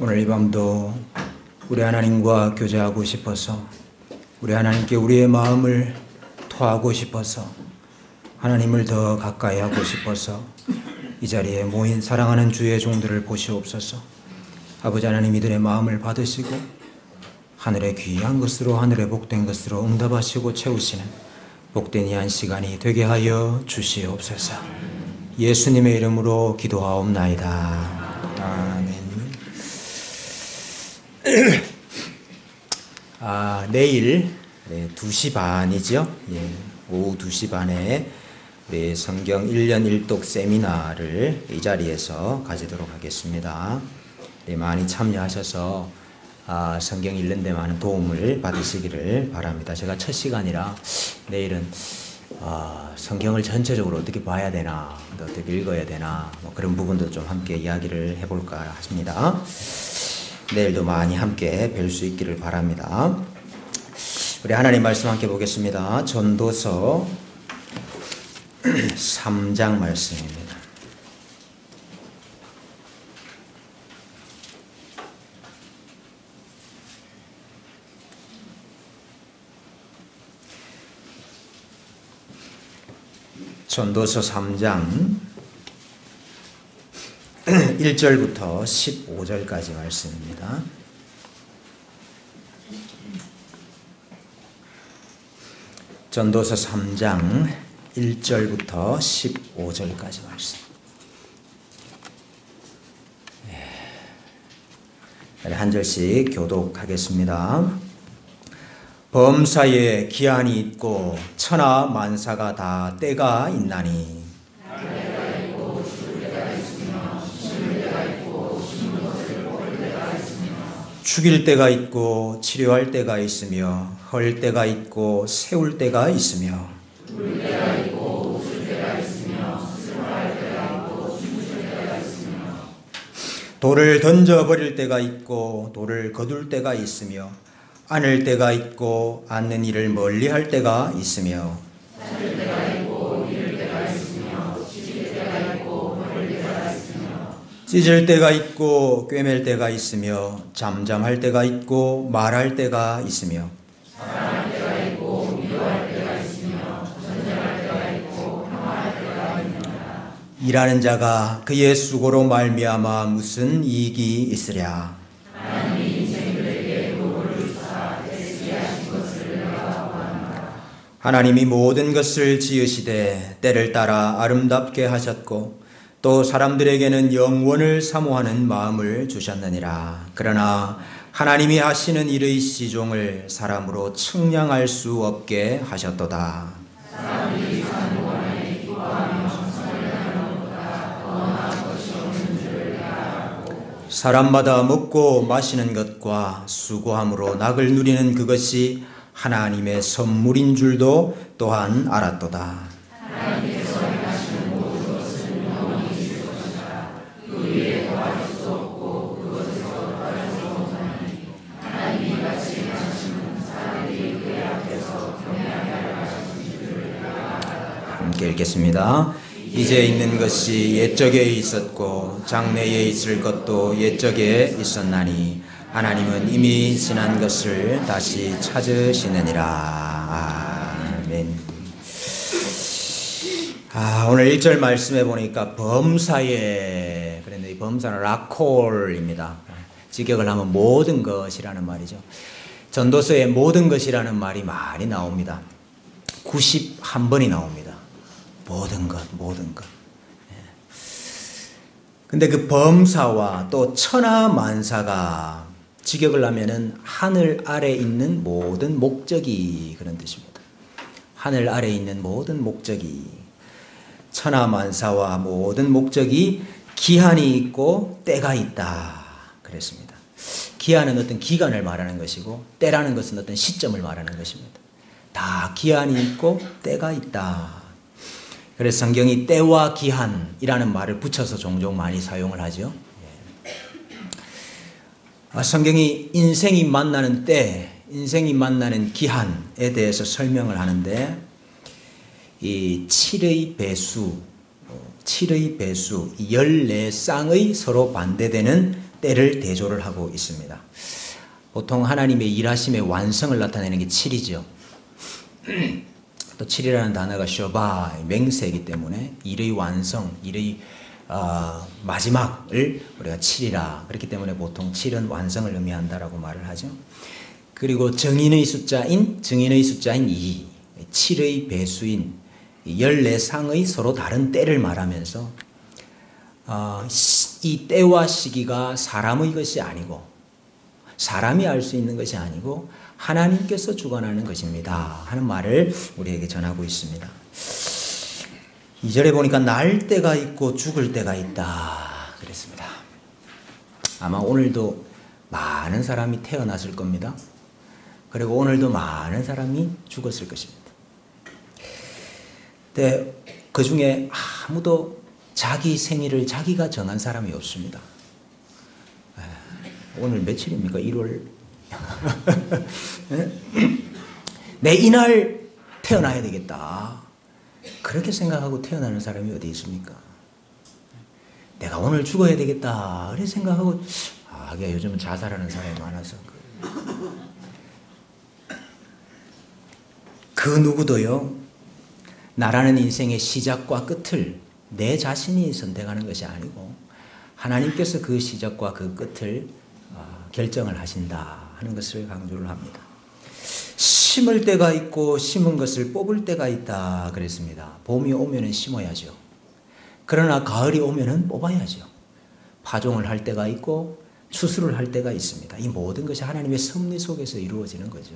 오늘 이 밤도 우리 하나님과 교제하고 싶어서, 우리 하나님께 우리의 마음을 토하고 싶어서, 하나님을 더 가까이 하고 싶어서 이 자리에 모인 사랑하는 주의 종들을 보시옵소서. 아버지 하나님, 이들의 마음을 받으시고 하늘의 귀한 것으로, 하늘의 복된 것으로 응답하시고 채우시는 복된 이 한 시간이 되게 하여 주시옵소서. 예수님의 이름으로 기도하옵나이다. 아멘. 내일 2시 반이죠. 오후 2시 반에 우리 성경 1년 1독 세미나를 이 자리에서 가지도록 하겠습니다. 많이 참여하셔서 성경 읽는 데 많은 도움을 받으시기를 바랍니다. 제가 첫 시간이라 내일은 성경을 전체적으로 어떻게 봐야 되나, 어떻게 읽어야 되나, 그런 부분도 좀 함께 이야기를 해볼까 합니다. 내일도 많이 함께 뵐 수 있기를 바랍니다. 우리 하나님 말씀 함께 보겠습니다. 전도서 3장 말씀입니다. 전도서 3장 1절부터 15절까지 말씀입니다. 전도서 3장 1절부터 15절까지 말씀. 한 절씩 교독하겠습니다. 범사에 기한이 있고 천하 만사가 다 때가 있나니 죽일 때가 있고 치료할 때가 있으며 헐 때가 있고 세울 때가 있으며 울 때가 있고 웃을 때가 있으며 슬퍼할 때가 있고 기쁘실 때가 있으며 돌을 던져버릴 때가 있고 돌을 거둘 때가 있으며 안을 때가 있고 안는 일을 멀리할 때가 있으며 찾을 때가 있고 잃을 때가 있으며 찢을 때가 있고 버릴 때가 있으며 찢을 때가 있고 꿰맬 때가 있으며 잠잠할 때가 있고 말할 때가 있으며 사랑할 때가 있고 미워할 때가 있으며 전쟁할 때가 있고 평화할 때가 있느니라. 일하는 자가 그의 수고로 말미암아 무슨 이익이 있으랴. 하나님이 인생들에게 도를 주사 애쓰게 하신 것을 내가 보았노라. 하나님이 모든 것을 지으시되 때를 따라 아름답게 하셨고 또 사람들에게는 영원을 사모하는 마음을 주셨느니라. 그러나 하나님이 하시는 일의 시종을 사람으로 측량할 수 없게 하셨도다. 사람들이 사는 동안에 기뻐하며 성을 다하는 것보다 더 나은 것이 없는 줄을 내가 알고 사람마다 먹고 마시는 것과 수고함으로 낙을 누리는 그것이 하나님의 선물인 줄도 또한 알았도다. 하나님께서 행하시는 모든 것은 영원히 있을 것이다. 그 위에 더할 수 없고 그것에서 더할 수 없나니 하나님이 같이 행하시는 사람들이 그의 앞에서 경외하게 하려 하신 줄을 내가 알았다. 함께 읽겠습니다. 이제 있는 것이 옛적에 있었고 장래에 있을 것도 옛적에 있었나니 하나님은 이미 지난 것을 다시 찾으시느니라. 아멘. 오늘 1절 말씀해 보니까 범사에, 그런데 이 범사는 라콜입니다. 직역을 하면 모든 것이라는 말이죠. 전도서에 모든 것이라는 말이 많이 나옵니다. 91번이 나옵니다. 모든 것, 모든 것. 근데 그 범사와 또 천하 만사가 직역을 하면은 하늘 아래 있는 모든 목적이, 그런 뜻입니다. 하늘 아래 있는 모든 목적이, 천하 만사와 모든 목적이 기한이 있고 때가 있다 그랬습니다. 기한은 어떤 기간을 말하는 것이고 때라는 것은 어떤 시점을 말하는 것입니다. 다 기한이 있고 때가 있다. 그래서 성경이 때와 기한이라는 말을 붙여서 종종 많이 사용을 하죠. 성경이 인생이 만나는 때, 인생이 만나는 기한에 대해서 설명을 하는데, 이 7의 배수, 14쌍의 서로 반대되는 때를 대조를 하고 있습니다. 보통 하나님의 일하심의 완성을 나타내는 게 7이죠. 또 7이라는 단어가 셔바, 맹세이기 때문에 일의 완성, 일의 마지막을 우리가 7이라, 그렇기 때문에 보통 7은 완성을 의미한다라고 말을 하죠. 그리고 정인의 숫자인 2, 7의 배수인 14상의 서로 다른 때를 말하면서 이 때와 시기가 사람의 것이 아니고, 사람이 알 수 있는 것이 아니고 하나님께서 주관하는 것입니다 하는 말을 우리에게 전하고 있습니다. 2절에 보니까 날 때가 있고 죽을 때가 있다 그랬습니다. 아마 오늘도 많은 사람이 태어났을 겁니다. 그리고 오늘도 많은 사람이 죽었을 것입니다. 근데 그 중에 아무도 자기 생일을 자기가 정한 사람이 없습니다. 오늘 며칠입니까? 1월. 내 이날 태어나야 되겠다, 그렇게 생각하고 태어나는 사람이 어디 있습니까? 내가 오늘 죽어야 되겠다, 그렇게 생각하고, 요즘은 자살하는 사람이 많아서. 그 누구도요, 나라는 인생의 시작과 끝을 내 자신이 선택하는 것이 아니고 하나님께서 그 시작과 그 끝을 결정을 하신다 하는 것을 강조를 합니다. 심을 때가 있고 심은 것을 뽑을 때가 있다 그랬습니다. 봄이 오면은 심어야죠. 그러나 가을이 오면은 뽑아야죠. 파종을 할 때가 있고 추수를 할 때가 있습니다. 이 모든 것이 하나님의 섭리 속에서 이루어지는 거죠.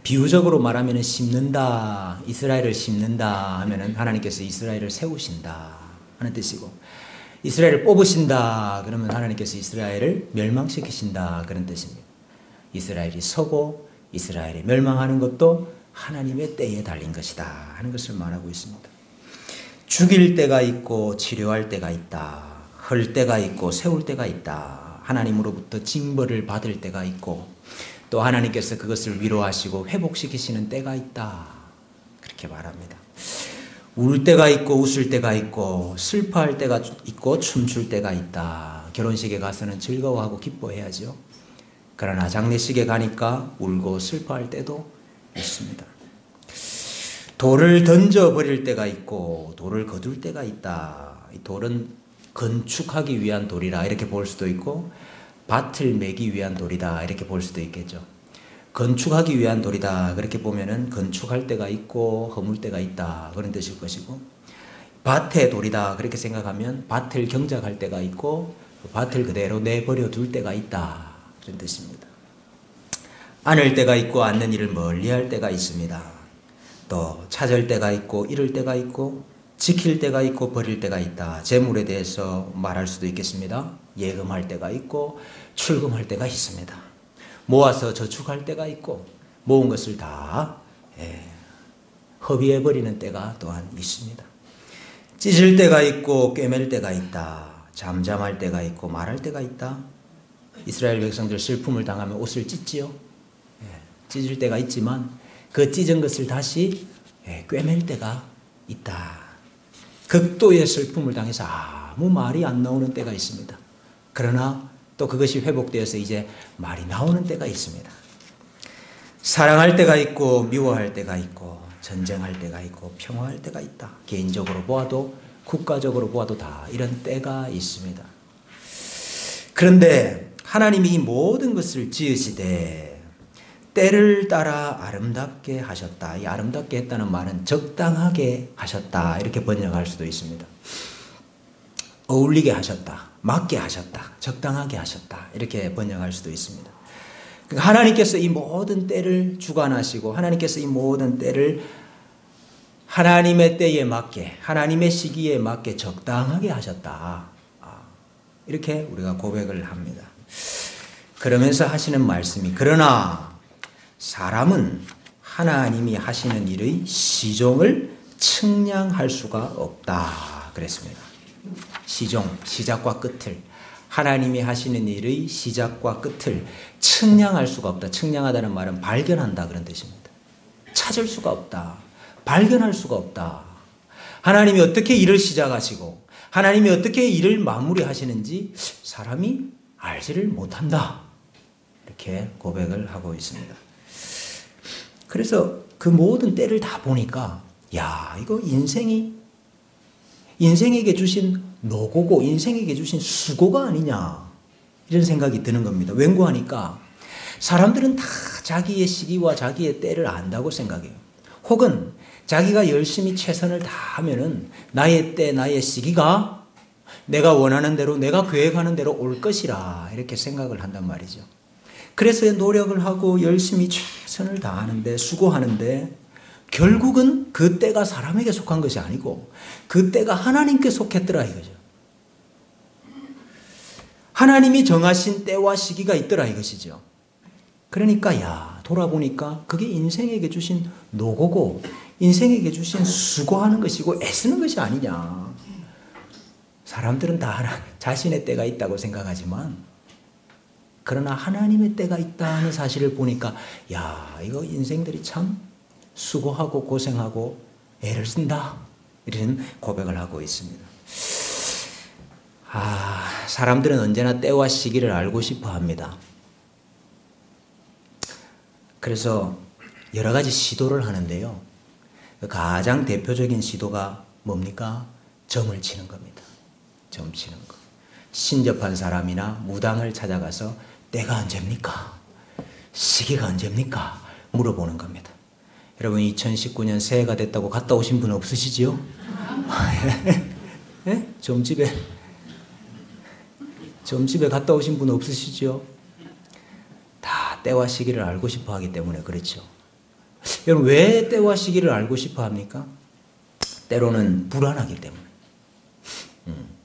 비유적으로 말하면 심는다, 이스라엘을 심는다 하면은 하나님께서 이스라엘을 세우신다 하는 뜻이고, 이스라엘을 뽑으신다 그러면 하나님께서 이스라엘을 멸망시키신다 그런 뜻입니다. 이스라엘이 서고 이스라엘이 멸망하는 것도 하나님의 때에 달린 것이다 하는 것을 말하고 있습니다. 죽일 때가 있고 치료할 때가 있다, 헐 때가 있고 세울 때가 있다, 하나님으로부터 징벌을 받을 때가 있고 또 하나님께서 그것을 위로하시고 회복시키시는 때가 있다, 그렇게 말합니다. 울 때가 있고 웃을 때가 있고 슬퍼할 때가 있고 춤출 때가 있다. 결혼식에 가서는 즐거워하고 기뻐해야죠. 그러나 장례식에 가니까 울고 슬퍼할 때도 있습니다. 돌을 던져버릴 때가 있고 돌을 거둘 때가 있다. 이 돌은 건축하기 위한 돌이라 이렇게 볼 수도 있고 밭을 매기 위한 돌이다 이렇게 볼 수도 있겠죠. 건축하기 위한 돌이다 그렇게 보면은 건축할 때가 있고 허물 때가 있다 그런 뜻일 것이고, 밭의 돌이다 그렇게 생각하면 밭을 경작할 때가 있고 밭을 그대로 내버려 둘 때가 있다 그런 뜻입니다. 안을 때가 있고 않는 일을 멀리할 때가 있습니다. 또 찾을 때가 있고 잃을 때가 있고 지킬 때가 있고 버릴 때가 있다. 재물에 대해서 말할 수도 있겠습니다. 예금할 때가 있고 출금할 때가 있습니다. 모아서 저축할 때가 있고 모은 것을 다 허비해버리는 때가 또한 있습니다. 찢을 때가 있고 꿰맬 때가 있다. 잠잠할 때가 있고 말할 때가 있다. 이스라엘 백성들 슬픔을 당하면 옷을 찢지요. 찢을 때가 있지만 그 찢은 것을 다시 꿰맬 때가 있다. 극도의 슬픔을 당해서 아무 말이 안 나오는 때가 있습니다. 그러나 또 그것이 회복되어서 이제 말이 나오는 때가 있습니다. 사랑할 때가 있고 미워할 때가 있고 전쟁할 때가 있고 평화할 때가 있다. 개인적으로 보아도 국가적으로 보아도 다 이런 때가 있습니다. 그런데 하나님이 이 모든 것을 지으시되 때를 따라 아름답게 하셨다. 이 아름답게 했다는 말은 적당하게 하셨다 이렇게 번역할 수도 있습니다. 어울리게 하셨다, 맞게 하셨다, 적당하게 하셨다 이렇게 번역할 수도 있습니다. 그러니까 하나님께서 이 모든 때를 주관하시고 하나님께서 이 모든 때를 하나님의 때에 맞게 하나님의 시기에 맞게 적당하게 하셨다 이렇게 우리가 고백을 합니다. 그러면서 하시는 말씀이 그러나 사람은 하나님이 하시는 일의 시종을 측량할 수가 없다 그랬습니다. 시종, 시작과 끝을 하나님이 하시는 일의 시작과 끝을 측량할 수가 없다. 측량하다는 말은 발견한다 그런 뜻입니다. 찾을 수가 없다. 발견할 수가 없다. 하나님이 어떻게 일을 시작하시고 하나님이 어떻게 일을 마무리하시는지 사람이 알지를 못한다. 이렇게 고백을 하고 있습니다. 그래서 그 모든 때를 다 보니까 야, 이거 인생에게 주신 노고고 인생에게 주신 수고가 아니냐 이런 생각이 드는 겁니다. 왠고하니까 사람들은 다 자기의 시기와 자기의 때를 안다고 생각해요. 혹은 자기가 열심히 최선을 다하면은 나의 때, 나의 시기가 내가 원하는 대로, 내가 계획하는 대로 올 것이라 이렇게 생각을 한단 말이죠. 그래서 노력을 하고 열심히 최선을 다하는데, 수고하는데 결국은 그 때가 사람에게 속한 것이 아니고 그 때가 하나님께 속했더라 이거죠. 하나님이 정하신 때와 시기가 있더라 이것이죠. 그러니까 야, 돌아보니까 그게 인생에게 주신 노고고 인생에게 주신 수고하는 것이고 애쓰는 것이 아니냐. 사람들은 다 자신의 때가 있다고 생각하지만 그러나 하나님의 때가 있다는 사실을 보니까 야, 이거 인생들이 참 수고하고 고생하고 애를 쓴다 이런 고백을 하고 있습니다. 사람들은 언제나 때와 시기를 알고 싶어 합니다. 그래서 여러 가지 시도를 하는데요. 가장 대표적인 시도가 뭡니까? 점을 치는 겁니다. 점 치는 거. 신접한 사람이나 무당을 찾아가서 때가 언제입니까? 시기가 언제입니까? 물어보는 겁니다. 여러분 2019년 새해가 됐다고 갔다 오신 분 없으시지요? 예? 점집에 갔다 오신 분 없으시죠? 다 때와 시기를 알고 싶어 하기 때문에 그렇죠. 여러분 왜 때와 시기를 알고 싶어 합니까? 때로는 불안하기 때문에.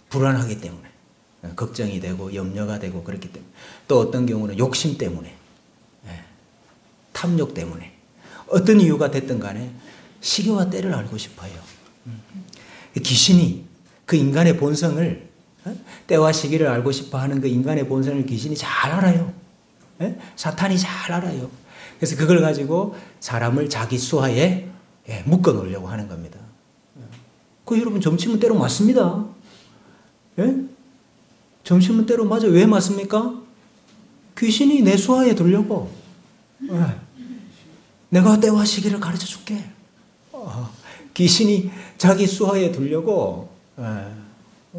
불안하기 때문에. 걱정이 되고 염려가 되고 그렇기 때문에. 또 어떤 경우는 욕심 때문에. 탐욕 때문에. 어떤 이유가 됐든 간에 시기와 때를 알고 싶어요. 귀신이 그 인간의 본성을 때와 시기를 알고 싶어 하는 그 인간의 본성을 귀신이 잘 알아요. 사탄이 잘 알아요. 그래서 그걸 가지고 사람을 자기 수하에 묶어 놓으려고 하는 겁니다. 그 여러분 점치면 때로 맞습니다. 점치면 때로 맞아요. 왜 맞습니까? 귀신이 내 수하에 두려고. 내가 때와 시기를 가르쳐 줄게. 귀신이 자기 수하에 두려고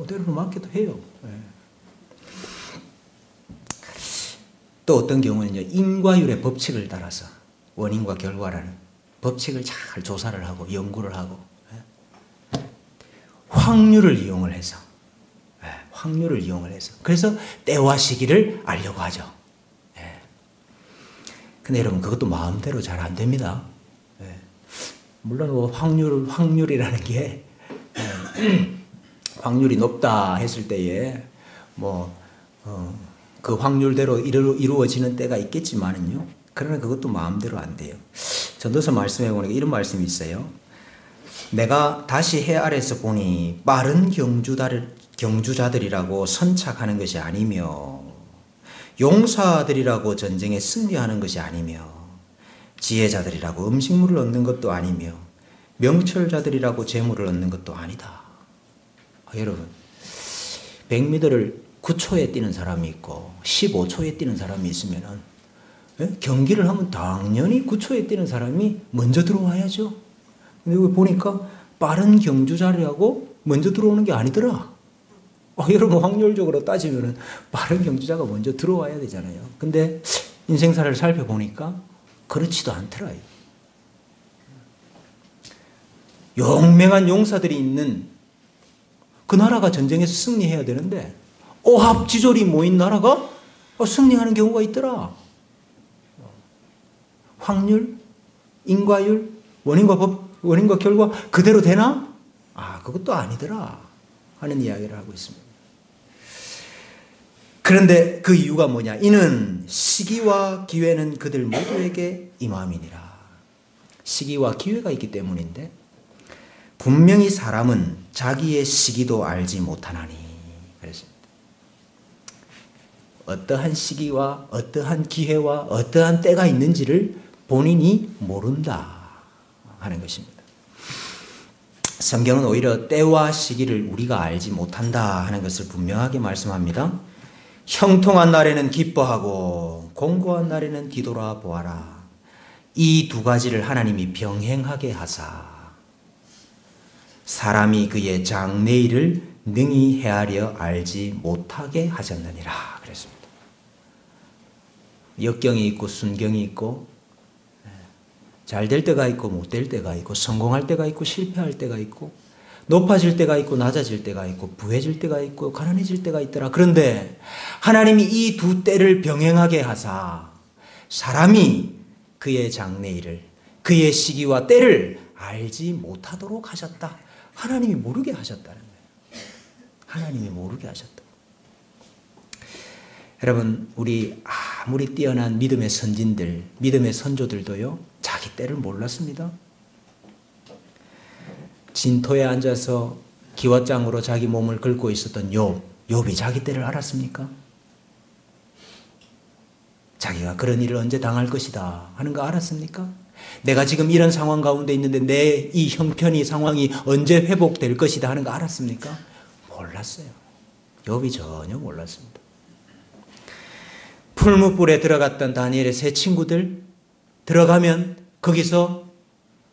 때로는 맞기도 해요. 또 어떤 경우는요, 인과율의 법칙을 따라서 원인과 결과라는 법칙을 잘 조사를 하고 연구를 하고 확률을 이용을 해서 그래서 때와 시기를 알려고 하죠. 근데 여러분 그것도 마음대로 잘 안 됩니다. 물론 뭐 확률이라는 게 확률이 높다 했을 때에 그 확률대로 이루어지는 때가 있겠지만은요. 그러나 그것도 마음대로 안 돼요. 전도서 말씀해 보니까 이런 말씀이 있어요. 내가 다시 해 아래서 보니 빠른 경주자들이라고 선착하는 것이 아니며 용사들이라고 전쟁에 승리하는 것이 아니며 지혜자들이라고 음식물을 얻는 것도 아니며 명철자들이라고 재물을 얻는 것도 아니다. 여러분 100m를 9초에 뛰는 사람이 있고 15초에 뛰는 사람이 있으면은 경기를 하면 당연히 9초에 뛰는 사람이 먼저 들어와야죠. 근데 여기 보니까 빠른 경주자라고 먼저 들어오는 게 아니더라. 여러분 확률적으로 따지면은 빠른 경주자가 먼저 들어와야 되잖아요. 근데 인생사를 살펴보니까 그렇지도 않더라. 용맹한 용사들이 있는 그 나라가 전쟁에서 승리해야 되는데 오합지졸이 모인 나라가 승리하는 경우가 있더라. 확률, 인과율, 원인과 결과 그대로 되나? 그것도 아니더라 하는 이야기를 하고 있습니다. 그런데 그 이유가 뭐냐? 이는 시기와 기회는 그들 모두에게 임함이니라. 시기와 기회가 있기 때문인데 분명히 사람은 자기의 시기도 알지 못하나니 그랬습니다. 어떠한 시기와 어떠한 기회와 어떠한 때가 있는지를 본인이 모른다 하는 것입니다. 성경은 오히려 때와 시기를 우리가 알지 못한다 하는 것을 분명하게 말씀합니다. 형통한 날에는 기뻐하고 공고한 날에는 뒤돌아보아라. 이 두 가지를 하나님이 병행하게 하사 사람이 그의 장래일을 능히 헤아려 알지 못하게 하셨느니라 그랬습니다. 역경이 있고 순경이 있고 잘 될 때가 있고 못 될 때가 있고 성공할 때가 있고 실패할 때가 있고 높아질 때가 있고 낮아질 때가 있고 부해질 때가 있고 가난해질 때가 있더라. 그런데 하나님이 이 두 때를 병행하게 하사 사람이 그의 장래일을 그의 시기와 때를 알지 못하도록 하셨다. 하나님이 모르게 하셨다는 거예요. 하나님이 모르게 하셨다. 여러분, 우리 아무리 뛰어난 믿음의 선진들, 믿음의 선조들도요, 자기 때를 몰랐습니다. 진토에 앉아서 기왓장으로 자기 몸을 긁고 있었던 욥이 자기 때를 알았습니까? 자기가 그런 일을 언제 당할 것이다 하는 거 알았습니까? 내가 지금 이런 상황 가운데 있는데 내 이 형편이 상황이 언제 회복될 것이다 하는 거 알았습니까? 몰랐어요. 욥이 전혀 몰랐습니다. 풀무불에 들어갔던 다니엘의 세 친구들 들어가면 거기서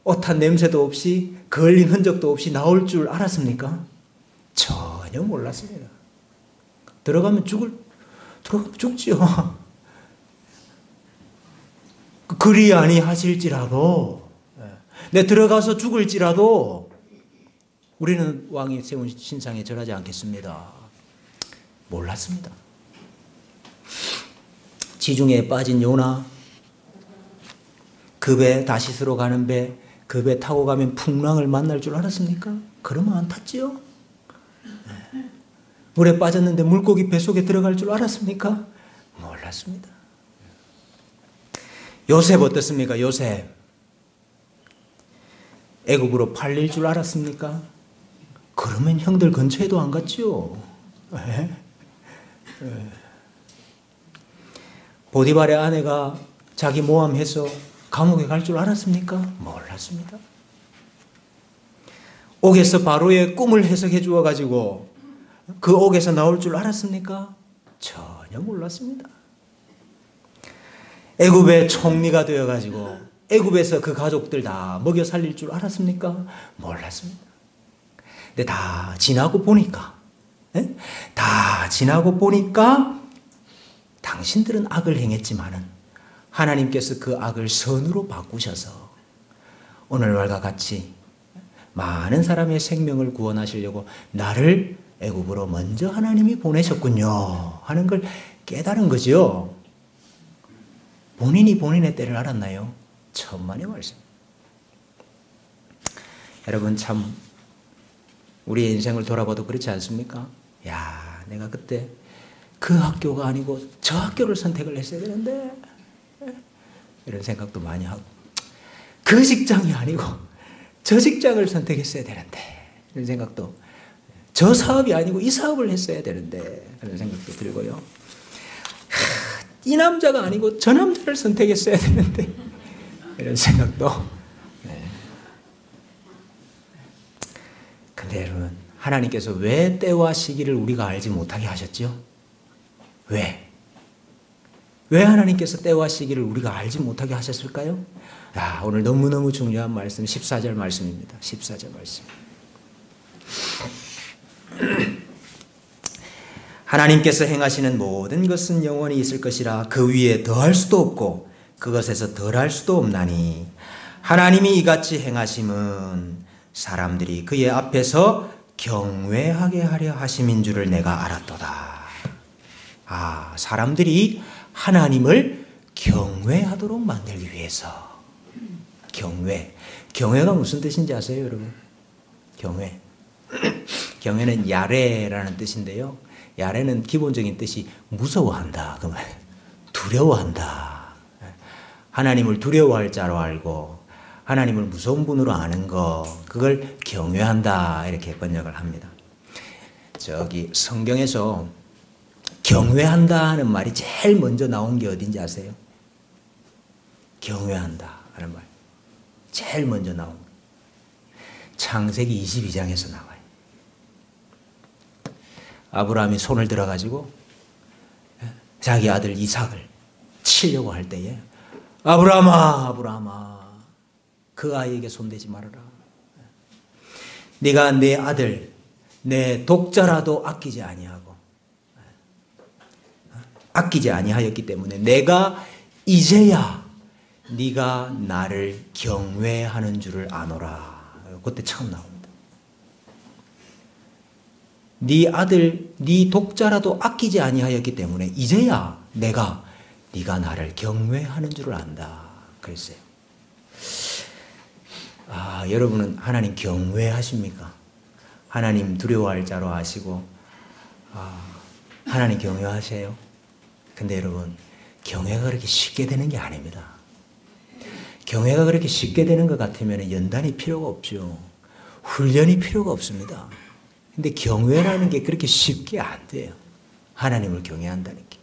오탄 냄새도 없이 걸린 흔적도 없이 나올 줄 알았습니까? 전혀 몰랐습니다. 들어가면 죽지요. 그리 아니하실지라도 내 들어가서 죽을지라도 우리는 왕이 세운 신상에 절하지 않겠습니다. 몰랐습니다. 지중해에 빠진 요나, 그 배 다시스로 가는 배, 그 배 타고 가면 풍랑을 만날 줄 알았습니까? 그러면 안 탔지요. 물에 빠졌는데 물고기 뱃속에 들어갈 줄 알았습니까? 몰랐습니다. 요셉 어떻습니까? 요셉 애굽으로 팔릴 줄 알았습니까? 그러면 형들 근처에도 안 갔죠. 보디발의 아내가 자기 모함해서 감옥에 갈 줄 알았습니까? 몰랐습니다. 옥에서 바로의 꿈을 해석해 주어가지고 그 옥에서 나올 줄 알았습니까? 전혀 몰랐습니다. 애굽의 총리가 되어가지고 애굽에서 그 가족들 다 먹여 살릴 줄 알았습니까? 몰랐습니다. 근데 다 지나고 보니까 당신들은 악을 행했지만은 하나님께서 그 악을 선으로 바꾸셔서 오늘날과 같이 많은 사람의 생명을 구원하시려고 나를 애굽으로 먼저 하나님이 보내셨군요 하는 걸 깨달은 거죠. 본인이 본인의 때를 알았나요? 천만의 말씀. 여러분 참 우리의 인생을 돌아봐도 그렇지 않습니까? 야, 내가 그때 그 학교가 아니고 저 학교를 선택을 했어야 되는데 이런 생각도 많이 하고 그 직장이 아니고 저 직장을 선택했어야 되는데 이런 생각도 저 사업이 아니고 이 사업을 했어야 되는데 그런 생각도 들고요. 이 남자가 아니고 저 남자를 선택했어야 되는데 이런 생각도. 근데 여러분 하나님께서 왜 때와 시기를 우리가 알지 못하게 하셨죠? 왜 하나님께서 때와 시기를 우리가 알지 못하게 하셨을까요? 야, 오늘 너무너무 중요한 말씀 14절 말씀입니다. 14절 말씀. 하나님께서 행하시는 모든 것은 영원히 있을 것이라 그 위에 더할 수도 없고 그것에서 덜할 수도 없나니 하나님이 이같이 행하심은 사람들이 그의 앞에서 경외하게 하려 하심인 줄을 내가 알았도다. 아, 사람들이 하나님을 경외하도록 만들기 위해서. 경외가 무슨 뜻인지 아세요, 여러분? 경외는 야레라는 뜻인데요. 야레는 기본적인 뜻이 무서워한다. 그 말. 두려워한다. 하나님을 두려워할 자로 알고 하나님을 무서운 분으로 아는 거, 그걸 경외한다 이렇게 번역을 합니다. 저기 성경에서 경외한다 하는 말이 제일 먼저 나온 게 어딘지 아세요? 경외한다 하는 말 제일 먼저 나온 거. 창세기 22장에서 나와요. 아브라함이 손을 들어가지고 자기 아들 이삭을 치려고 할 때에 아브라함아, 아브라함아, 그 아이에게 손대지 말아라. 네가 내 아들, 내 독자라도 아끼지 아니하였기 때문에 내가 이제야 네가 나를 경외하는 줄을 아노라. 그때 처음 나옵니다. 네 아들, 네 독자라도 아끼지 아니하였기 때문에 이제야 네가 나를 경외하는 줄을 안다. 그랬어요. 여러분은 하나님 경외하십니까? 하나님 두려워할 자로 아시고 하나님 경외하세요? 근데 여러분, 경외가 그렇게 쉽게 되는 게 아닙니다. 경외가 그렇게 쉽게 되는 것 같으면 연단이 필요가 없죠. 훈련이 필요가 없습니다. 근데 경외라는 게 그렇게 쉽게 안 돼요. 하나님을 경외한다는 게.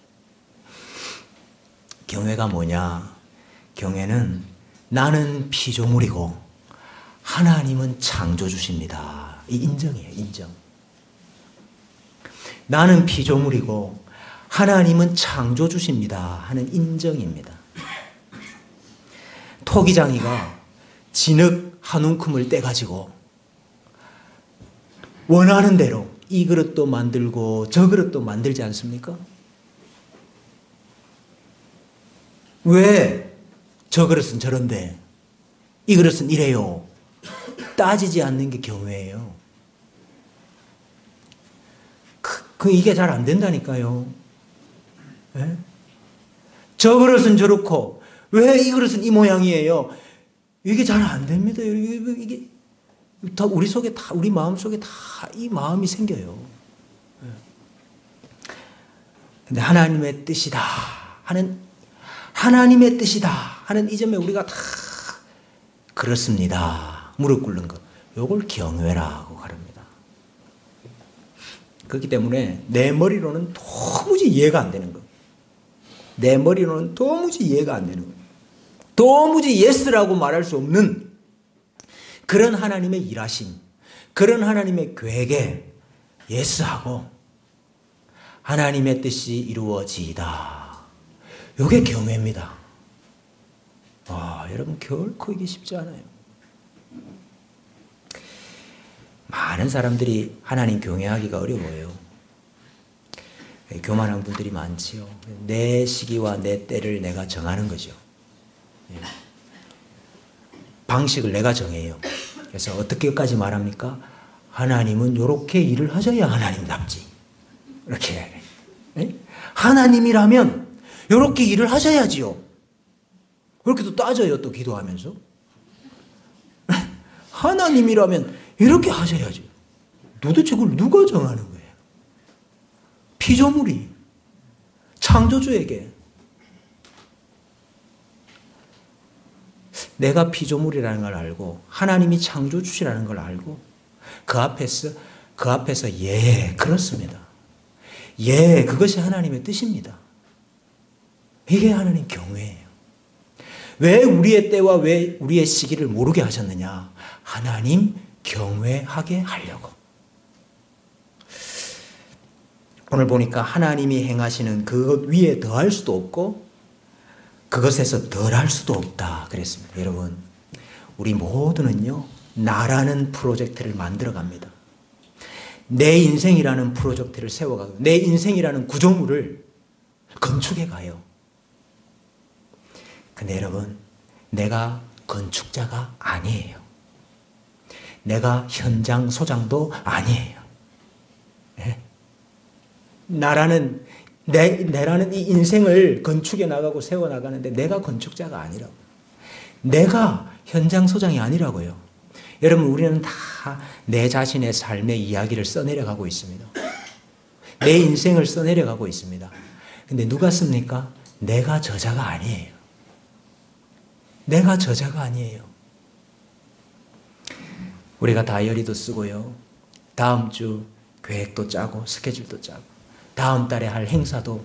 경외가 뭐냐? 경외는 나는 피조물이고 하나님은 창조주십니다. 이 인정이에요. 인정. 나는 피조물이고 하나님은 창조주십니다 하는 인정입니다. 토기장이가 진흙 한 움큼을 떼가지고 원하는 대로 이 그릇도 만들고 저 그릇도 만들지 않습니까? 왜 저 그릇은 저런데 이 그릇은 이래요? 따지지 않는 게 경외예요. 이게 잘 안 된다니까요. 네? 저 그릇은 저렇고 왜 이 그릇은 이 모양이에요? 이게 잘 안 됩니다. 이게 다 우리 속에 다 우리 마음 속에 다 이 마음이 생겨요. 근데 하나님의 뜻이다 하는 이 점에 우리가 다 그렇습니다. 무릎 꿇는 것. 요걸 경외라고 가릅니다. 그렇기 때문에 내 머리로는 도무지 이해가 안 되는 것. 내 머리로는 도무지 이해가 안 되는 것. 도무지 예스라고 말할 수 없는 그런 하나님의 일하심, 그런 하나님의 계획에 예스하고 하나님의 뜻이 이루어지이다. 이게 경외입니다. 여러분 결코 이게 쉽지 않아요. 많은 사람들이 하나님 경외하기가 어려워요. 교만한 분들이 많지요. 내 시기와 내 때를 내가 정하는 거죠. 방식을 내가 정해요. 그래서 어떻게까지 말합니까? 하나님은 이렇게 일을 하셔야 하나님답지. 이렇게 해야 돼. 하나님이라면 이렇게 일을 하셔야지요. 그렇게 또 따져요. 또 기도하면서. 하나님이라면 이렇게 하셔야지. 도대체 그걸 누가 정하는 거예요? 피조물이 창조주에게 내가 피조물이라는 걸 알고 하나님이 창조주시라는 걸 알고 그 앞에서 예, 그렇습니다. 예, 그것이 하나님의 뜻입니다. 이게 하나님 경외예요. 왜 우리의 때와 왜 우리의 시기를 모르게 하셨느냐? 하나님 경외하게 하려고. 오늘 보니까 하나님이 행하시는 그것 위에 더할 수도 없고 그것에서 덜할 수도 없다 그랬습니다. 여러분, 우리 모두는요, 나라는 프로젝트를 만들어 갑니다. 내 인생이라는 프로젝트를 세워가고 내 인생이라는 구조물을 건축해 가요. 근데 여러분, 내가 건축자가 아니에요. 내가 현장 소장도 아니에요. 네? 나라는 이 인생을 건축해 나가고 세워 나가는데 내가 건축자가 아니라고. 내가 현장 소장이 아니라고요. 여러분, 우리는 다 내 자신의 삶의 이야기를 써내려 가고 있습니다. 내 인생을 써내려 가고 있습니다. 근데 누가 씁니까? 내가 저자가 아니에요. 내가 저자가 아니에요. 우리가 다이어리도 쓰고요. 다음 주 계획도 짜고 스케줄도 짜고 다음 달에 할 행사도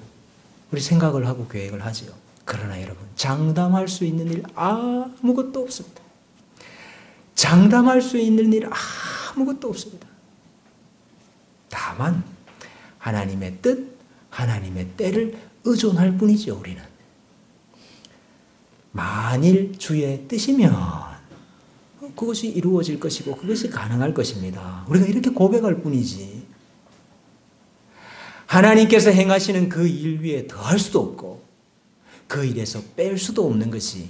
우리 생각을 하고 계획을 하죠. 그러나 여러분, 장담할 수 있는 일 아무것도 없습니다. 장담할 수 있는 일 아무것도 없습니다. 다만 하나님의 뜻, 하나님의 때를 의존할 뿐이죠. 우리는 만일 주의 뜻이면 그것이 이루어질 것이고 그것이 가능할 것입니다. 우리가 이렇게 고백할 뿐이지 하나님께서 행하시는 그 일 위에 더할 수도 없고 그 일에서 뺄 수도 없는 것이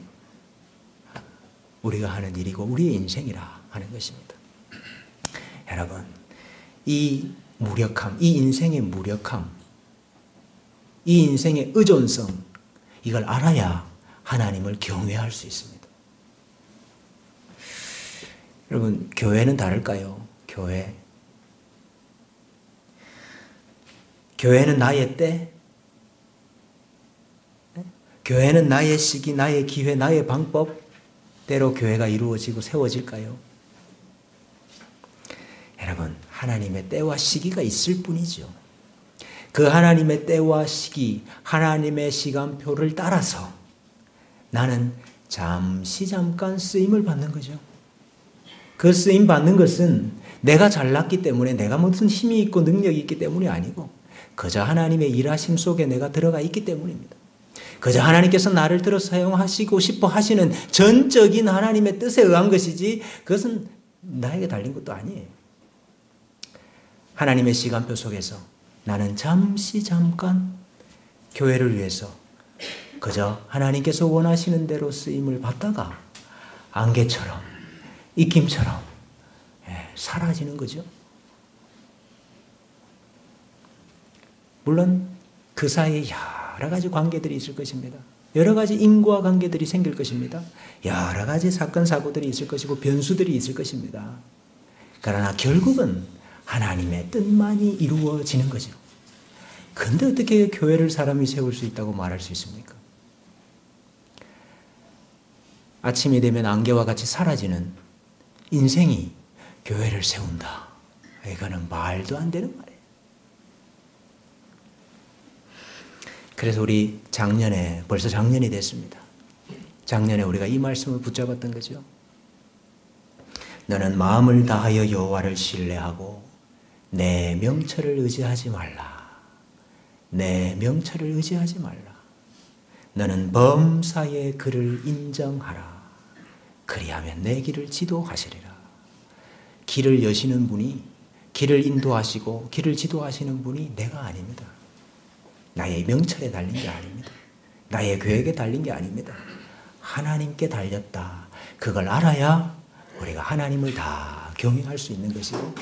우리가 하는 일이고 우리의 인생이라 하는 것입니다. 여러분, 이 무력함, 이 인생의 무력함, 이 인생의 의존성, 이걸 알아야 하나님을 경외할 수 있습니다. 여러분, 교회는 다를까요? 교회는 나의 때, 교회는 나의 시기, 나의 기회, 나의 방법대로 교회가 이루어지고 세워질까요? 여러분, 하나님의 때와 시기가 있을 뿐이죠. 그 하나님의 때와 시기, 하나님의 시간표를 따라서 나는 잠깐 쓰임을 받는 거죠. 그 쓰임 받는 것은 내가 잘났기 때문에 내가 무슨 힘이 있고 능력이 있기 때문이 아니고 그저 하나님의 일하심 속에 내가 들어가 있기 때문입니다. 그저 하나님께서 나를 들어 사용하시고 싶어 하시는 전적인 하나님의 뜻에 의한 것이지 그것은 나에게 달린 것도 아니에요. 하나님의 시간표 속에서 나는 잠깐 교회를 위해서 그저 하나님께서 원하시는 대로 쓰임을 받다가 안개처럼 입김처럼 사라지는 거죠. 물론 그 사이에 여러 가지 관계들이 있을 것입니다. 여러 가지 인과 관계들이 생길 것입니다. 여러 가지 사건 사고들이 있을 것이고 변수들이 있을 것입니다. 그러나 결국은 하나님의 뜻만이 이루어지는 거죠. 근데 어떻게 교회를 사람이 세울 수 있다고 말할 수 있습니까? 아침이 되면 안개와 같이 사라지는 인생이 교회를 세운다. 이거는 말도 안 되는 말이에요. 그래서 우리 벌써 작년이 됐습니다. 작년에 우리가 이 말씀을 붙잡았던 거죠. 너는 마음을 다하여 여호와를 신뢰하고 내 명철을 의지하지 말라. 내 명철을 의지하지 말라. 너는 범사의 그를 인정하라. 그리하면 내 길을 지도하시리라. 길을 여시는 분이, 길을 인도하시고 길을 지도하시는 분이 내가 아닙니다. 나의 명철에 달린 게 아닙니다. 나의 계획에 달린 게 아닙니다. 하나님께 달렸다. 그걸 알아야 우리가 하나님을 다 경외할 수 있는 것이고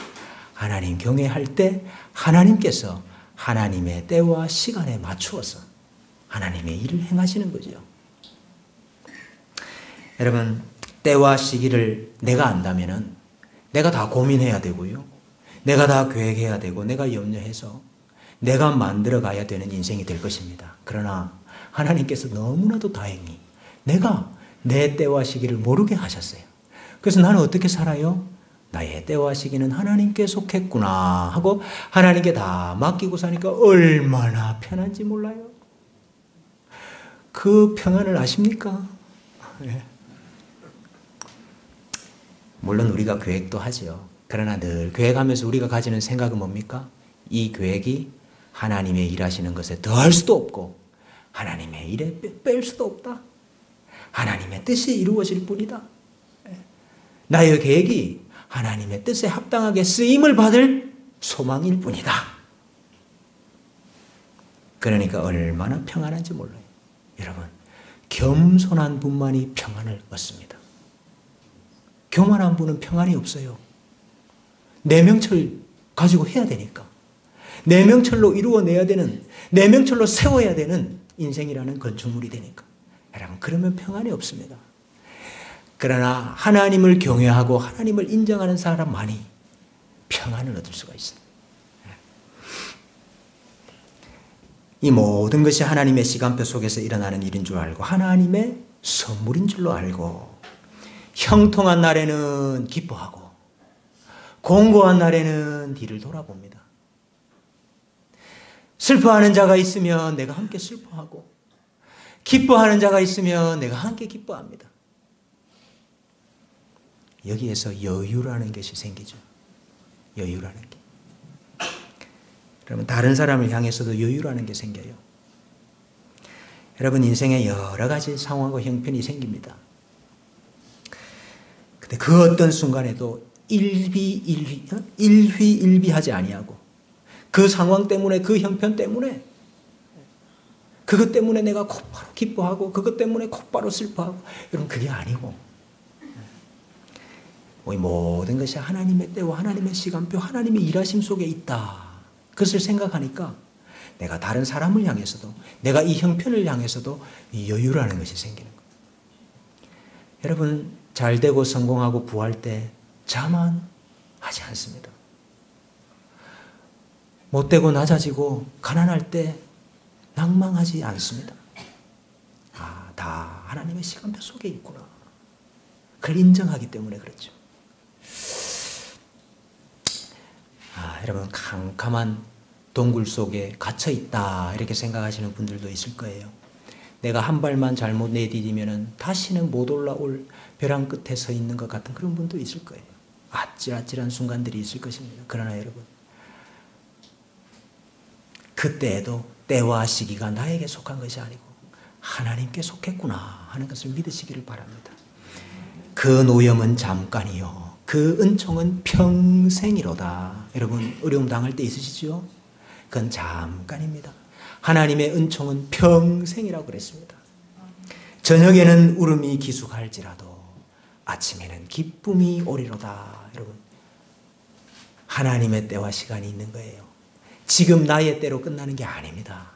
하나님 경외할 때 하나님께서 하나님의 때와 시간에 맞추어서 하나님의 일을 행하시는 거죠. 여러분, 때와 시기를 내가 안다면은 내가 다 고민해야 되고요. 내가 다 계획해야 되고 내가 염려해서 내가 만들어 가야 되는 인생이 될 것입니다. 그러나 하나님께서 너무나도 다행히 내가 내 때와 시기를 모르게 하셨어요. 그래서 나는 어떻게 살아요? 나의 때와 시기는 하나님께 속했구나 하고 하나님께 다 맡기고 사니까 얼마나 편한지 몰라요. 그 평안을 아십니까? 물론 우리가 계획도 하죠. 그러나 늘 계획하면서 우리가 가지는 생각은 뭡니까? 이 계획이 하나님의 일하시는 것에 더할 수도 없고 하나님의 일에 뺄 수도 없다. 하나님의 뜻이 이루어질 뿐이다. 나의 계획이 하나님의 뜻에 합당하게 쓰임을 받을 소망일 뿐이다. 그러니까 얼마나 평안한지 몰라요. 여러분, 겸손한 분만이 평안을 얻습니다. 교만한 분은 평안이 없어요. 내 명철 가지고 해야 되니까. 내 명철로 이루어내야 되는, 내 명철로 세워야 되는 인생이라는 건축물이 되니까. 여러분, 그러면 평안이 없습니다. 그러나 하나님을 경외하고 하나님을 인정하는 사람만이 평안을 얻을 수가 있습니다. 이 모든 것이 하나님의 시간표 속에서 일어나는 일인 줄 알고 하나님의 선물인 줄로 알고 형통한 날에는 기뻐하고 공고한 날에는 뒤를 돌아봅니다. 슬퍼하는 자가 있으면 내가 함께 슬퍼하고 기뻐하는 자가 있으면 내가 함께 기뻐합니다. 여기에서 여유라는 것이 생기죠. 여유라는 게. 그러면 다른 사람을 향해서도 여유라는 게 생겨요. 여러분 인생에 여러 가지 상황과 형편이 생깁니다. 근데 그 어떤 순간에도 일휘일비하지 아니하고 그 상황 때문에 그 형편 때문에 그것 때문에 내가 곧바로 기뻐하고 그것 때문에 곧바로 슬퍼하고 여러분 그게 아니고 우리 모든 것이 하나님의 때와 하나님의 시간표 하나님의 일하심 속에 있다. 그것을 생각하니까 내가 다른 사람을 향해서도 내가 이 형편을 향해서도 이 여유라는 것이 생기는 거예요. 여러분 잘 되고 성공하고 부할 때 자만하지 않습니다. 못되고 낮아지고 가난할 때 낭망하지 않습니다. 다 하나님의 시간표 속에 있구나. 그걸 인정하기 때문에 그렇죠. 여러분 캄캄한 동굴 속에 갇혀 있다 이렇게 생각하시는 분들도 있을 거예요. 내가 한 발만 잘못 내디디면 다시는 못 올라올 벼랑 끝에 서 있는 것 같은 그런 분도 있을 거예요. 아찔아찔한 순간들이 있을 것입니다. 그러나 여러분 그때에도 때와 시기가 나에게 속한 것이 아니고 하나님께 속했구나 하는 것을 믿으시기를 바랍니다. 그 노염은 잠깐이요 그 은총은 평생이로다. 여러분 어려움 당할 때 있으시죠? 그건 잠깐입니다. 하나님의 은총은 평생이라고 그랬습니다. 저녁에는 울음이 기숙할지라도 아침에는 기쁨이 오리로다. 여러분 하나님의 때와 시간이 있는 거예요. 지금 나의 때로 끝나는 게 아닙니다.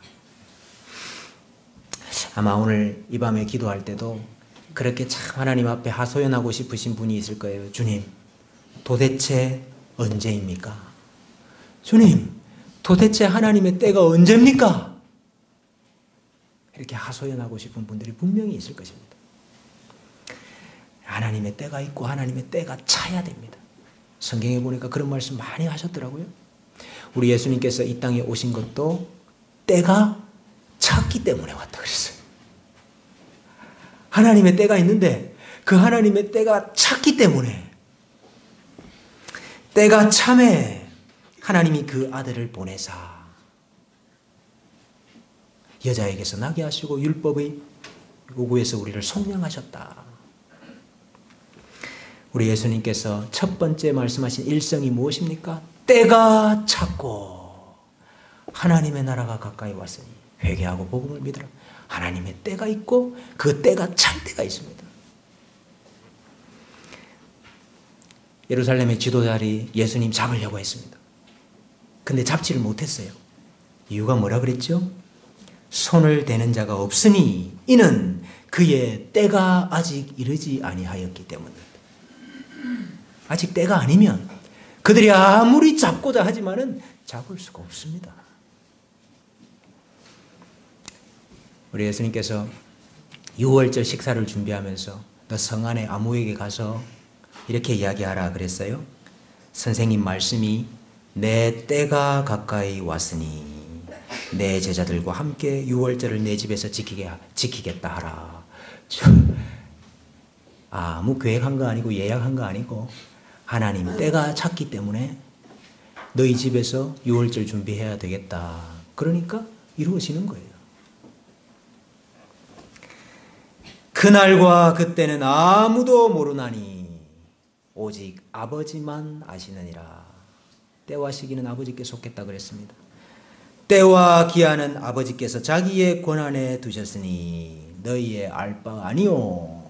아마 오늘 이 밤에 기도할 때도 그렇게 참 하나님 앞에 하소연하고 싶으신 분이 있을 거예요. 주님 도대체 언제입니까? 주님 도대체 하나님의 때가 언제입니까? 이렇게 하소연하고 싶은 분들이 분명히 있을 것입니다. 하나님의 때가 있고 하나님의 때가 차야 됩니다. 성경에 보니까 그런 말씀 많이 하셨더라고요. 우리 예수님께서 이 땅에 오신 것도 때가 찼기 때문에 왔다 그랬어요. 하나님의 때가 있는데 그 하나님의 때가 찼기 때문에 때가 참에 하나님이 그 아들을 보내사 여자에게서 나게 하시고 율법의 요구에서 우리를 속량하셨다. 우리 예수님께서 첫 번째 말씀하신 일성이 무엇입니까? 때가 찼고 하나님의 나라가 가까이 왔으니 회개하고 복음을 믿으라. 하나님의 때가 있고 그 때가 찰 때가 있습니다. 예루살렘의 지도자들이 예수님 잡으려고 했습니다. 근데 잡지를 못했어요. 이유가 뭐라 그랬죠? 손을 대는 자가 없으니 이는 그의 때가 아직 이르지 아니하였기 때문입니다. 아직 때가 아니면 그들이 아무리 잡고자 하지만은 잡을 수가 없습니다. 우리 예수님께서 유월절 식사를 준비하면서 너 성 안에 아무에게 가서 이렇게 이야기하라 그랬어요. 선생님 말씀이 내 때가 가까이 왔으니 내 제자들과 함께 유월절을 내 집에서 지키겠다 하라. 아무 계획한 거 아니고 예약한 거 아니고 하나님 때가 찼기 때문에 너희 집에서 유월절 준비해야 되겠다. 그러니까 이루어지는 거예요. 그날과 그때는 아무도 모르나니 오직 아버지만 아시느니라. 때와 시기는 아버지께 속했다 그랬습니다. 때와 기한은 아버지께서 자기의 권한에 두셨으니 너희의 알 바 아니오.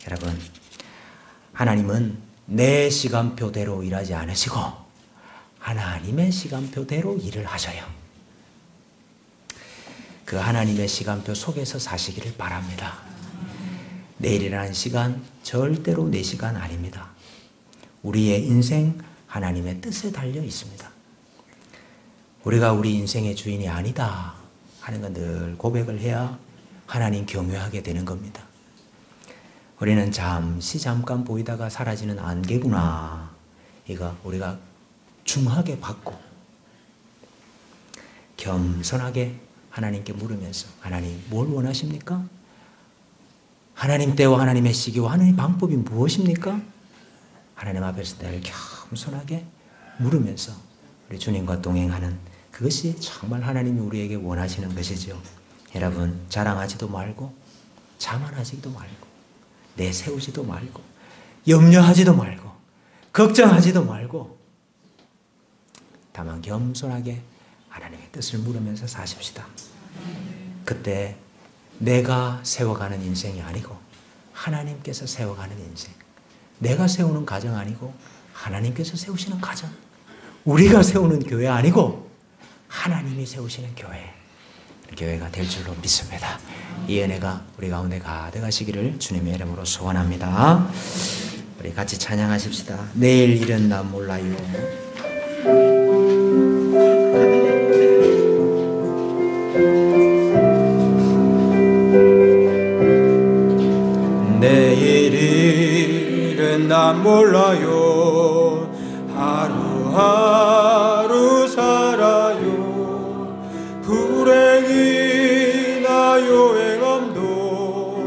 여러분, 하나님은 내 시간표대로 일하지 않으시고 하나님의 시간표대로 일을 하셔요. 그 하나님의 시간표 속에서 사시기를 바랍니다. 내일이라는 시간 절대로 내 시간 아닙니다. 우리의 인생 하나님의 뜻에 달려 있습니다. 우리가 우리 인생의 주인이 아니다 하는 건 늘 고백을 해야 하나님 경외하게 되는 겁니다. 우리는 잠깐 보이다가 사라지는 안개구나. 이거 우리가 중하게 받고 겸손하게 하나님께 물으면서 하나님 뭘 원하십니까? 하나님 때와 하나님의 시기와 하나님의 방법이 무엇입니까? 하나님 앞에서 늘 겸손하게 물으면서 우리 주님과 동행하는 그것이 정말 하나님이 우리에게 원하시는 것이죠. 여러분, 자랑하지도 말고 자만하지도 말고 내세우지도 말고 염려하지도 말고 걱정하지도 말고 다만 겸손하게 하나님의 뜻을 물으면서 사십시다. 그때 내가 세워가는 인생이 아니고 하나님께서 세워가는 인생, 내가 세우는 가정 아니고 하나님께서 세우시는 가정, 우리가 세우는 교회 아니고 하나님이 세우시는 교회가 될 줄로 믿습니다. 이 은혜가 우리 가운데 가득하시기를 주님의 이름으로 소원합니다. 우리 같이 찬양하십시다. 내일 일은 나 몰라요. 내일 일은 난 몰라요. 하루하루 살아요. 불행이나 요행함도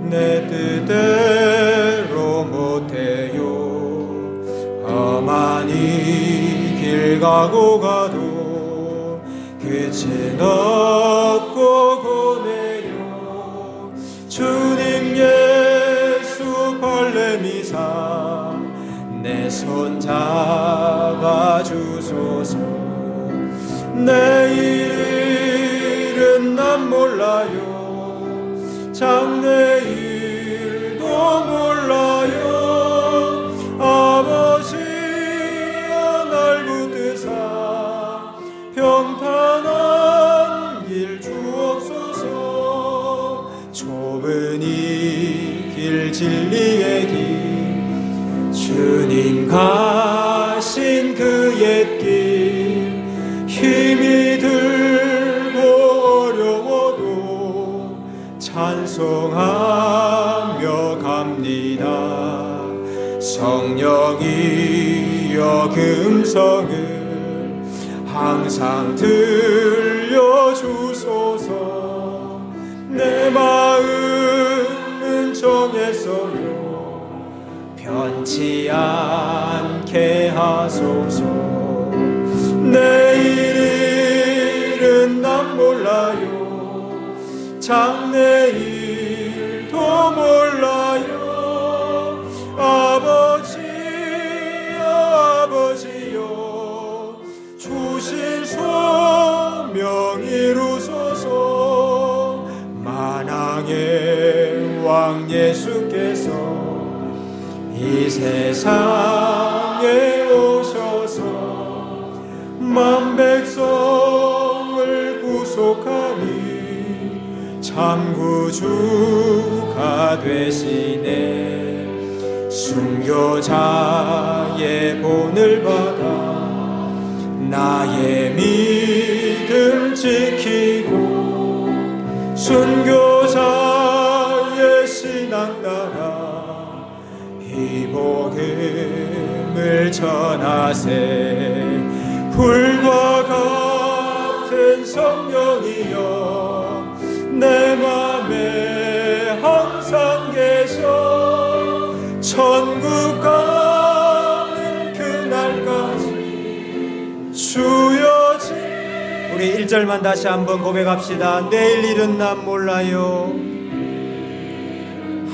내 뜻대로 못해요. 험하니 길 가고 가도 끝은 없고 고뇌요. 주님 예수 발레미사 내 손 잡아주소서. 내일은 난 몰라요. 장래일도 몰라요. 아버지여 날 붙드사 평탄한 길 주옵소서. 좁은 이 길 진리의 길 주님 가신 그 옛길 힘이 들고 어려워도 찬송하며 갑니다. 성령이여 금성을 항상 들려주소서. 내 마음은 정했어요. 변치 않게 하소서. 내일은 난 몰라요. 장래일도 몰라요. 아버지여 주신 소명 이루소서. 만왕의 왕 예수께서 이 세상에 오셔서 만 백성을 구속하니 참 구주가 되시네. 순교자의 본을 받아 나의 믿음 지키고 순교자의 신앙 따라 이 복음을 전하세. 불과 같은 성령이여 내 맘에 항상 계셔. 천국 가는 그날까지 주여. 우리 1절만 다시 한번 고백합시다. 내일 일은 난 몰라요.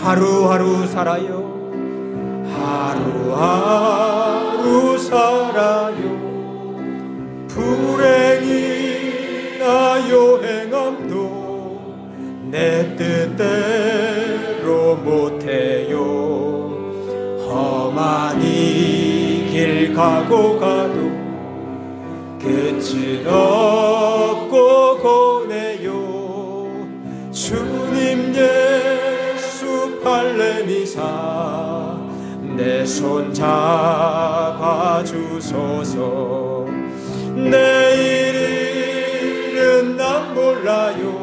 하루하루 살아요. 하루하루 살아요. 불행이나 요행함도 내 뜻대로 못해요. 험한 이 길 가고 가도 끝은 없고 고뇌요. 주님 예수 발레미사 내 손 잡아주소서. 내일은 난 몰라요.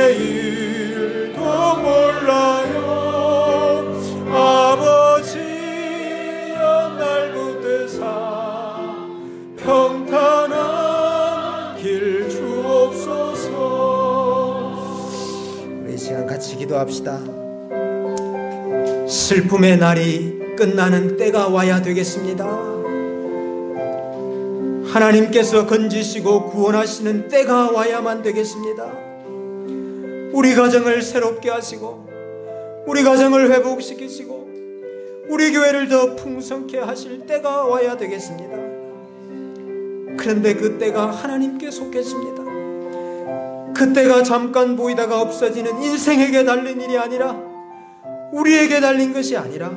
장래일도 몰라요. 아버지여 날 붙드사 평탄한 길 주옵소서. 우리 시간 같이 기도합시다. 슬픔의 날이 끝나는 때가 와야 되겠습니다. 하나님께서 건지시고 구원하시는 때가 와야만 되겠습니다. 우리 가정을 새롭게 하시고 우리 가정을 회복시키시고 우리 교회를 더 풍성케 하실 때가 와야 되겠습니다. 그런데 그 때가 하나님께 속했습니다. 그 때가 잠깐 보이다가 없어지는 인생에게 달린 일이 아니라 우리에게 달린 것이 아니라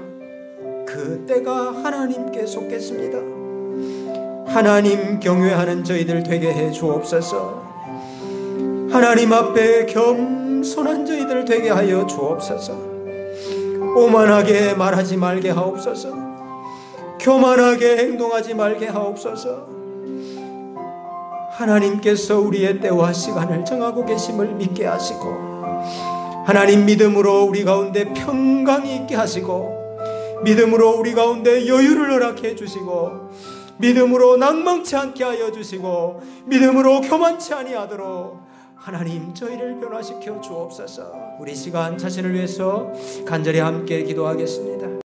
그 때가 하나님께 속했습니다. 하나님 경외하는 저희들 되게 해 주옵소서. 하나님 앞에 겸손한 저희들 되게 하여 주옵소서. 오만하게 말하지 말게 하옵소서. 교만하게 행동하지 말게 하옵소서. 하나님께서 우리의 때와 시간을 정하고 계심을 믿게 하시고 하나님 믿음으로 우리 가운데 평강이 있게 하시고 믿음으로 우리 가운데 여유를 허락해 주시고 믿음으로 낭망치 않게 하여 주시고 믿음으로 교만치 아니하도록 하나님 저희를 변화시켜 주옵소서. 우리 시간 자신을 위해서 간절히 함께 기도하겠습니다.